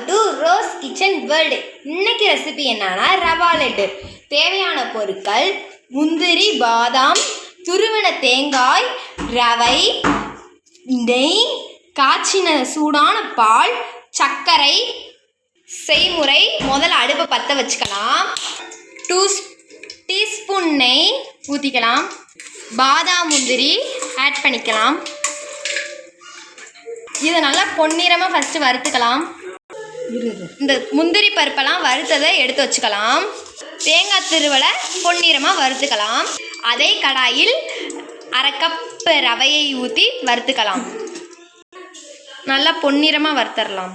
To rose kitchen world. இன்னைக்கு recipe என்னன்னா ரவா லட்டு. தேவையான பொருட்கள்: முந்திரி, பாதாம், துருவின தேங்காய், ரவை, நெய், காய்ச்சின சூடான பால், சர்க்கரை. செய்முறை: முதல்ல அடுப்பை பற்ற வச்சுக்கலாம். 2 டீஸ்பூன் நெய் ஊற்றிக்கலாம். பாதாம், முந்திரி ஆட் பண்ணிக்கலாம். இதை நல்லா பொன்னிறமாக ஃபஸ்ட்டு வறுத்துக்கலாம். இந்த முந்திரி பருப்பெல்லாம் வறுத்ததை எடுத்து வச்சுக்கலாம். தேங்காய் திருவலை பொன்னிறமாக வறுத்துக்கலாம். அதே கடாயில் 1/2 கப் ரவையை ஊற்றி வறுத்துக்கலாம். நல்லா பொன்னிறமாக வறுத்தரலாம்.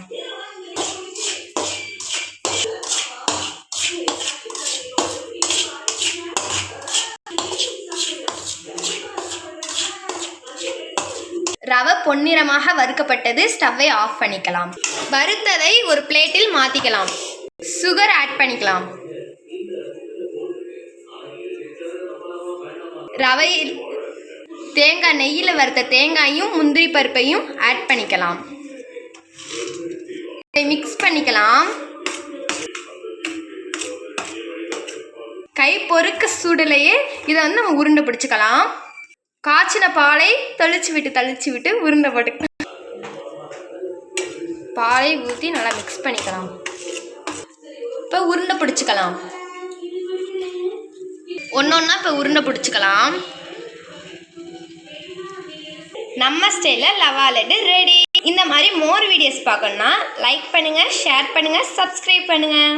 ரவை பொன்னிறமாக வறுக்கப்பட்டது. ஸ்டவ்வை ஆஃப் பண்ணிக்கலாம். வறுத்ததை ஒரு பிளேட்டில் மாற்றிக்கலாம். சுகர் ஆட் பண்ணிக்கலாம். ரவை தேங்காய் நெய்யில் வறுத்த தேங்காயும் முந்திரி பருப்பையும் ஆட் பண்ணிக்கலாம். இதை மிக்ஸ் பண்ணிக்கலாம். கை பொறுக்க சூடுலையே இதை நம்ம உருண்டை பிடிச்சிக்கலாம். காய்ச்சின பாலை தெளிச்சு விட்டு உருண்டை போட்டு பாலை ஊற்றி நல்லா மிக்ஸ் பண்ணிக்கலாம். இப்போ உருண்டை பிடிச்சிக்கலாம். ஒன்றா இப்போ உருண்டை பிடிச்சிக்கலாம். நம்ம ஸ்டைலில் ரவா லட்டு ரெடி. இந்த மாதிரி மோர் வீடியோஸ் பார்க்கணுன்னா லைக் பண்ணுங்கள், ஷேர் பண்ணுங்கள், சப்ஸ்கிரைப் பண்ணுங்கள்.